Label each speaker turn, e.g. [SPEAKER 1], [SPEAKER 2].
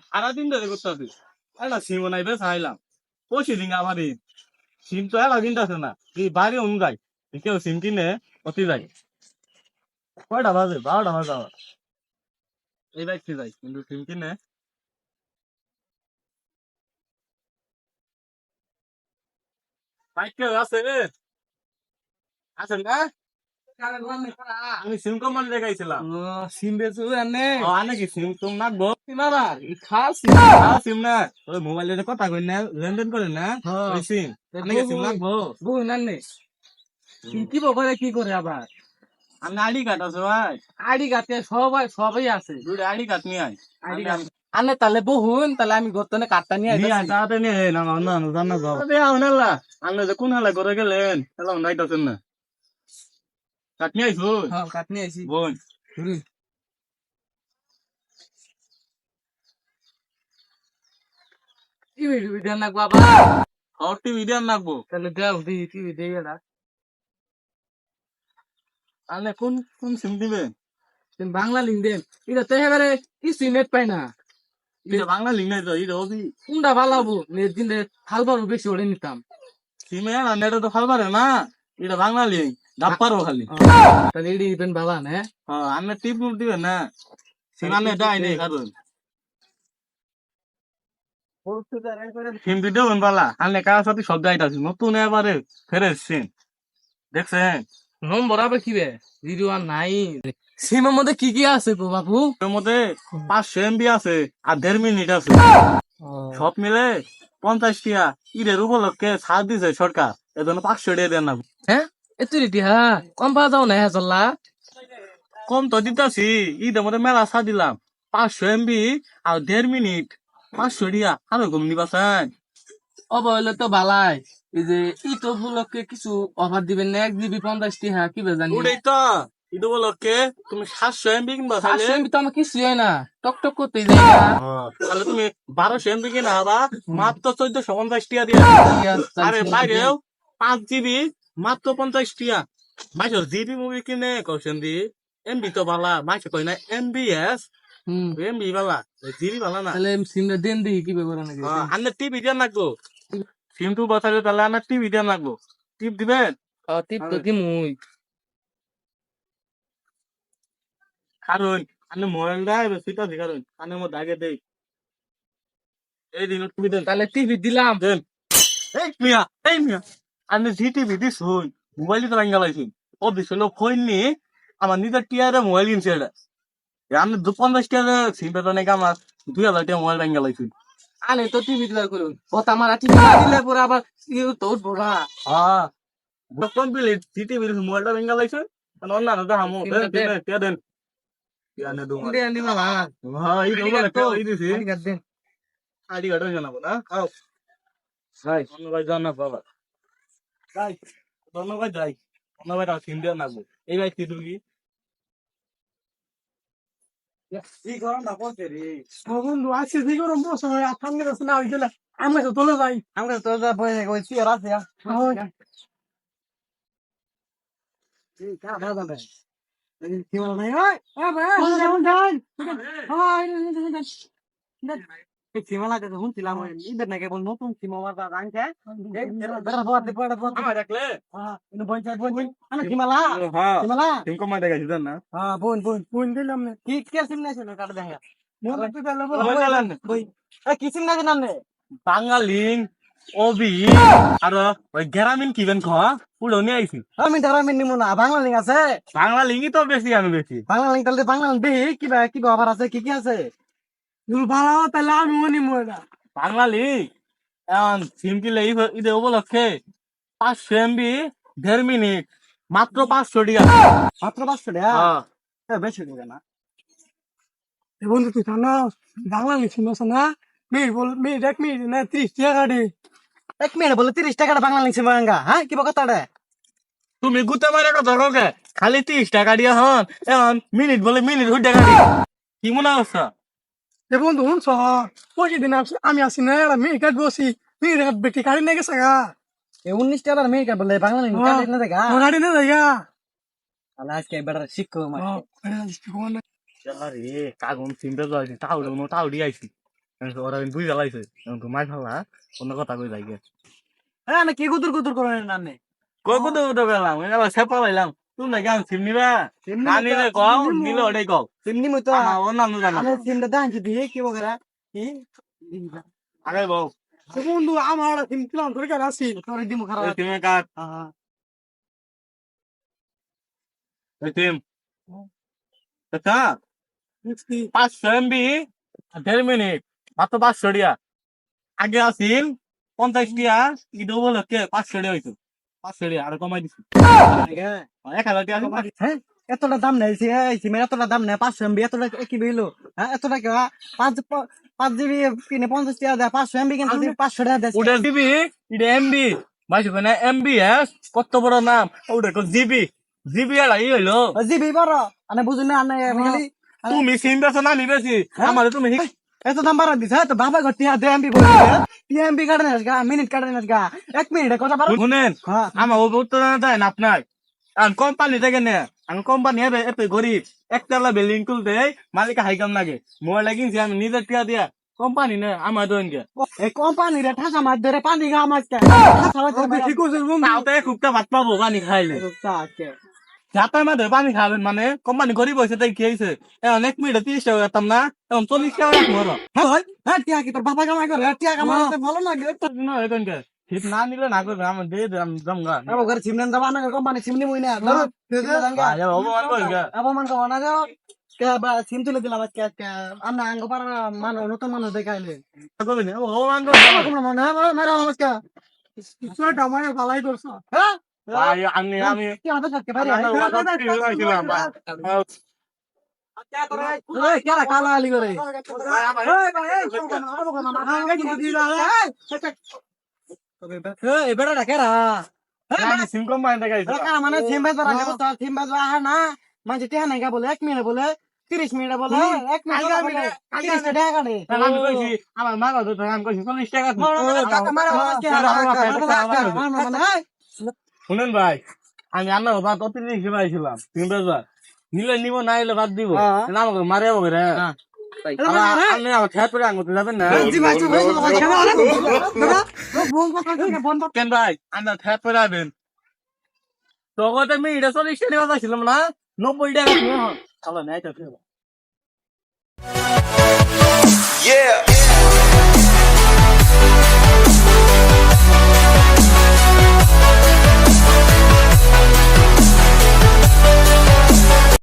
[SPEAKER 1] সারাদিন ধরে করতেছি একটা সিম বানাইবে চাইলাম পঁচিশ দিন আমার সিম তো এলা কিনতেছে না এই বাড়ি অনুযায়ী কেউ সিম কিনে অতি যায় কয়টা বাজে 12টা বাজে আমার এই বাইক যাই কিন্তু সিম কিনে বাইক কেউ আছে আছেন না আমি সিম কোম্পানি দেখাইছিলাম
[SPEAKER 2] সিম বেচু এনে
[SPEAKER 1] আনে কি সিম তুম নাকবো
[SPEAKER 2] কিনারা খাস
[SPEAKER 1] সিম না ওই মোবাইলে কথা কই না লেনদেন করেন না ওই সিম আনে কি সিম নাকবো
[SPEAKER 2] বহু নান্নে কি বলে কি করে আবার
[SPEAKER 1] আমি আইডি কার্ড আছে ভাই
[SPEAKER 2] আইডি কার্ডে সবাই সবাই আছে
[SPEAKER 1] দুটো আইডি কার্ড নিয়ে আয়
[SPEAKER 2] আইডি কার্ড আনে তাহলে বহুন তাহলে আমি গতনে কার্ডটা নিয়ে
[SPEAKER 1] নিয়ে আয়
[SPEAKER 2] আইতাছি
[SPEAKER 1] তাড়াতাড়ি নিয়ে আয় না না না জানা যাও আরে আউনাল্লা আন্নে যে কোন হালা করে গেলেন হেলা নাইতাছেন না কাট নিয়ে আইছো
[SPEAKER 2] হ্যাঁ কার্ড নিয়ে আইছি
[SPEAKER 1] বোন
[SPEAKER 2] হুম টিভি টিভি দেন না বাবা
[SPEAKER 1] আর টিভি দেন নাকবো
[SPEAKER 2] তাহলে দাও দি টিভি দেই এরা
[SPEAKER 1] আন্নে কোন কোন সিম দিবেন
[SPEAKER 2] তুমি বাংলা লিঙ্ক দেন এটা তো এবারে কিছু নেট পাই না
[SPEAKER 1] এটা বাংলা লিঙ্ক নাই তো এটা ওবি
[SPEAKER 2] কোনটা ভালাবো নেট দিন হালবারও বেশি ওরে নিতাম
[SPEAKER 1] সিমে না নেট তো ফাল পারে না এটা বাংলা লিঙ্ক ডাব পারো খালি
[SPEAKER 2] তাহলে এডি দিবেন বাবা না
[SPEAKER 1] হ্যাঁ আন্নে টিপ দিবেন না সিম আন্নে দাই নেই কারণ সিম দিতে হন বালা আন্নে কার সাথে শব্দ আইতাছি নতুন এবারে ফেরেস সিম দেখছেন
[SPEAKER 2] নম্বর আবার কি বে 01 সিমের মধ্যে কি কি আছে গো বাবু
[SPEAKER 1] এর মধ্যে 500 MB আছে আর 1.5 মিনিট আছে সব মিলে 50 টিয়া ঈদের উপলক্ষে ছাড় দিছে সরকার এজন্য 500 টাকা দেন না
[SPEAKER 2] হ্যাঁ এত রেটি হ্যাঁ কম পাওয়া যাও না হ্যাঁ চল্লা
[SPEAKER 1] কম তো দিতাছি ঈদের মধ্যে মেলা ছাড় দিলাম 500 MB আর 1.5 মিনিট 500 টিয়া আরো কম নিবা চাই
[SPEAKER 2] অবহেলে তো বালাই এই যে ঈদ উপলক্ষে কিছু অফার দিবেন না 1 GB 50 হ্যাঁ কি বে জানি
[SPEAKER 1] ওটাই তো ঈদ উপলক্ষে তুমি 700 MB কিনবা তাহলে
[SPEAKER 2] 500 MB তো আমার কিছু হয় না টক টক করতেই যায় না
[SPEAKER 1] তাহলে তুমি 1200 MB কিনা আবা মাত্র 1450 টিয়া দিয়া আরে বাইরেও 5 GB মাত্র 50 টিয়া মাইসর জিবি মুভি কিনে কৌশন দি এমবি তো বালা মাইসর কই না MBS
[SPEAKER 2] হুম
[SPEAKER 1] এমবি বালা জিবি বালা না
[SPEAKER 2] তাহলে সিমটা দেন দেখি কি ব্যাপার নাকি
[SPEAKER 1] আন্না টিভি দিয়ে নাকবো সিম টু বসালে তাহলে আন্না টিভি দিয়ে নাকবো টিপ দিবেন
[SPEAKER 2] টিপ তো দিমুই
[SPEAKER 1] কারণ আন্না মোবাইল দেয় সেটা দি কারণ আন্না মো দাগে দেই এই দিন টিভি দেন
[SPEAKER 2] তাহলে টিভি দিলাম
[SPEAKER 1] দেন এই মিয়া আন্না জি টিভি দিস হই মোবাইল তো লাইন গালাইছি ও দিছিল ফোন নি আমার নিজের টিয়ারে মোবাইল কিনছে এটা আমি 50 টিয়ারে সিম পেতো নাকি আমার 2000 টিয়া মোবাইল লাইন গালাইছি
[SPEAKER 2] আনে তো টিভি দিলা করুন ও তামারা টিভি দিলে পরে আবার ইউ তো বড়া
[SPEAKER 1] হ্যাঁ কমপ্লিট জি টিভি মোবাইলটা লাইন গালাইছে অন্য না হামো দেন টিয়া দেন টিয়া নে দু
[SPEAKER 2] দে আনি মামা
[SPEAKER 1] হ্যাঁ এই তো বলে তো এই দিছি
[SPEAKER 2] আনি দেন
[SPEAKER 1] আইডি কার্ড জানাবো না আও
[SPEAKER 2] ভাই
[SPEAKER 1] ধন্যবাদ জানা বাবা যাই ধন্যবাদ যাই ধন্যবাদ আর সিম দিয়ে নাগবো এই ভাই কি তুমি এই গরম না পড়ছে রে
[SPEAKER 2] বন্ধু আজকে যে গরম বসে ঠান্ডা আছে না ওইগুলা আমরা তো তোলে যাই আমরা তো যা বই ওই চেয়ার আছে এই কা দাদা ভাই কি বল ভাই ওই এই সিমালা তো শুনছিলাম ইদের নাকি বল নতুন সিমা মারবা আনছে এই বেড়া পড়তে
[SPEAKER 1] আমার দেখলে
[SPEAKER 2] হ্যাঁ ইনো বই চাই বই আনা সিমালা
[SPEAKER 1] হ্যাঁ
[SPEAKER 2] সিমালা
[SPEAKER 1] সিম কমাই দেখাইছি জান না
[SPEAKER 2] হ্যাঁ বোন দিলাম না কি কি সিম নাই শুনে কাট দেখা মোর তো দিলাম বই এই কি সিম নাই নাম নে
[SPEAKER 1] বাঙালি ওবি আর ওই গ্রামীণ কিবেন খ পুরো নিয়ে আইছি
[SPEAKER 2] আমি ধারামিন নিমু না বাংলা লিঙ্ক আছে
[SPEAKER 1] বাংলা লিঙ্গই তো বেশি আমি বেশি
[SPEAKER 2] বাংলা লিঙ্ক তাহলে বাংলা দেখি কি অফার আছে কি আছে তুমি ভালো তাহলে আমি নিমু না
[SPEAKER 1] বাংলা লিঙ্ক এখন সিম কিনলে ঈদে উপলক্ষে 500 MB 1.5 মিনিট মাত্র 500 টাকা
[SPEAKER 2] মাত্র 500 টাকা
[SPEAKER 1] হ্যাঁ
[SPEAKER 2] বেশি টাকা না বন্ধু তুই জানো বাংলা লিঙ্ক শুনছ না মিনিট 1 মিনিট না 30 টাকা কাটে 1 মিনিট বলে 30 টাকা বাংলা লিঙ্ক সিমাঙ্গা হ্যাঁ কি কথা রে
[SPEAKER 1] তুমি গুতে মারে কথা কে খালি 30 টাকা দিয়া হন এখন মিনিট বলে মিনিট 1 টাকা দিয়া কি মনে অবস্থা
[SPEAKER 2] এ বন্ধু শুনছ পঁচিশ দিন আমি আসি না একটা মেয়ে কাট বসি মেয়ে বেটি গাড়ি নিয়ে গেছে গা 19 টাকার মেয়ে কাট বলে বাংলা লিঙ্ক গাড়ি না দেখা গাড়ি না দেখা তাহলে আজকে বেটার শিক্ষো
[SPEAKER 1] আরে কাগুন সিমটা যাইছি তাও তাও দিয়ে আইছি ওরা বুঝে জ্বালাইছে ঘুমাই ফেলা অন্য কথা কই যাই গে
[SPEAKER 2] হ্যাঁ না কি গুদুর গুদুর করেন না নে
[SPEAKER 1] কই কত কত গেলাম এলা সেপা লাইলাম তুমি না গান সিম নিবা না নিলে কও নিলে ওটাই কও
[SPEAKER 2] সিমনি মতো
[SPEAKER 1] আমার ওর নাম জানা
[SPEAKER 2] আমি সিমটা দাঁড়িয়ে দিয়ে কি বগরা কি
[SPEAKER 1] আগে বউ
[SPEAKER 2] তো বন্ধু আমার সিম প্ল্যান করে কার আসি তোর দিম খারাপ
[SPEAKER 1] তুমি কাট
[SPEAKER 2] হ্যাঁ
[SPEAKER 1] টিম আচ্ছা 500 MB 1.5 মিনিট মাত্র 500 টাকা আগে আসিল 50 টাকা ই ডবল হচ্ছে 500 টাকা হইতো 500 টাকা আর কমাই দিছি 1000 টাকা কমাই দিছি
[SPEAKER 2] হ্যাঁ এতটা দাম নাই সিমের এতটা দাম নাই 500 এমবি এতটা কি বইলো হ্যাঁ এতটা কি 5 জিবি কিনে 50 টাকা দেয় 500 এমবি কিন্তু 500 টাকা দেয়
[SPEAKER 1] ওটা জিবি এটা এমবি মাইছে না এমবিএস কত বড় নাম ওটা কো জিবি জিবি এলা ই হইলো
[SPEAKER 2] জিবি বড় আনে বুঝুন না আনে খালি
[SPEAKER 1] তুমি সিম বেছো না আমি বেশি আমারে তুমি
[SPEAKER 2] এত দাম বাড়া দিছে তো বাবা গো টিয়া দে এমবি বলে টিয়া এমবি কাটে না গা মিনিট কাটে না গা 1 মিনিটে কত বাড়া
[SPEAKER 1] শুনেন
[SPEAKER 2] হ্যাঁ
[SPEAKER 1] আমার ও উত্তর না দেয় না আপনার আর কোম্পানি থেকে নে আমি কোম্পানি হবে এত গরিব একতলা বিল্ডিং তুলতে মালিক হাইকাম লাগে মোবাইল লাগিয়েছি আমি নিজের টিয়া দিয়া কোম্পানি নে আমার দোন কে
[SPEAKER 2] এই কোম্পানি রে ঠাসা মাছ ধরে পানি গা মাছ কে ঠাসা মাছ ধরে ঠিক আছে
[SPEAKER 1] তাওতে খুবটা ভাত পাবো পানি খাইলে চাপাই মাঝে পানি খাবেন মানে কোম্পানি গরিব হয়েছে তাই কি হয়েছে এখন 1 মিনিটে 30 টাকা করতাম না এখন 40 টাকা রাখবো
[SPEAKER 2] হ্যাঁ টিয়া কি তোর বাবা কামাই করে টিয়া কামাই ভালো লাগে
[SPEAKER 1] ঠিক না নিলে না করবে আমার দিয়ে দিলাম জমগা
[SPEAKER 2] আমার ঘরে সিমনেন যাবা না কোম্পানি সিমনি মুই না
[SPEAKER 1] অপমান করি
[SPEAKER 2] অপমান করবো না যাও কে বা সিম তুলে দিলাম আজকে আজকে আমরা আঙ্গ পাড়ার মানুষ নতুন মানুষ দেখাইলে
[SPEAKER 1] করবি না অপমান করবি
[SPEAKER 2] মেরা নমস্কার ছয়টা মানে ভালাই করছো হ্যাঁ
[SPEAKER 1] আমি আমি
[SPEAKER 2] কি আমাদের সাথে ভাই কেরা কালা আলি করে বেটাটা কেরা
[SPEAKER 1] সিম কোম্পানি দেখাইছে
[SPEAKER 2] মানে সিম বেচবার আগে তো সিম বেচবা আহে না মানে টিয়া নাই বলে 1 মিনিট বলে 30 মিনিট বলে 1 মিনিট 30 টাকা কাটে
[SPEAKER 1] আমি কইছি আমার মা কত টাকা আমি কইছি 40 টাকা শুনেন ভাই আমি আন্নার ভাত অতিরিক্ত খেলাইছিলাম সিম বেচবার নিলে নিব না এলে বাদ দিব আমাকে মারে হবে রে আপনি আমার খেয়াল করে আঙুতে যাবেন না কেন ভাই আমরা খেয়াল করে আবেন তখন আমি এটা 40 টাকা ছিলাম না 90 টাকা ভালো নাই তো
[SPEAKER 3] Yeah.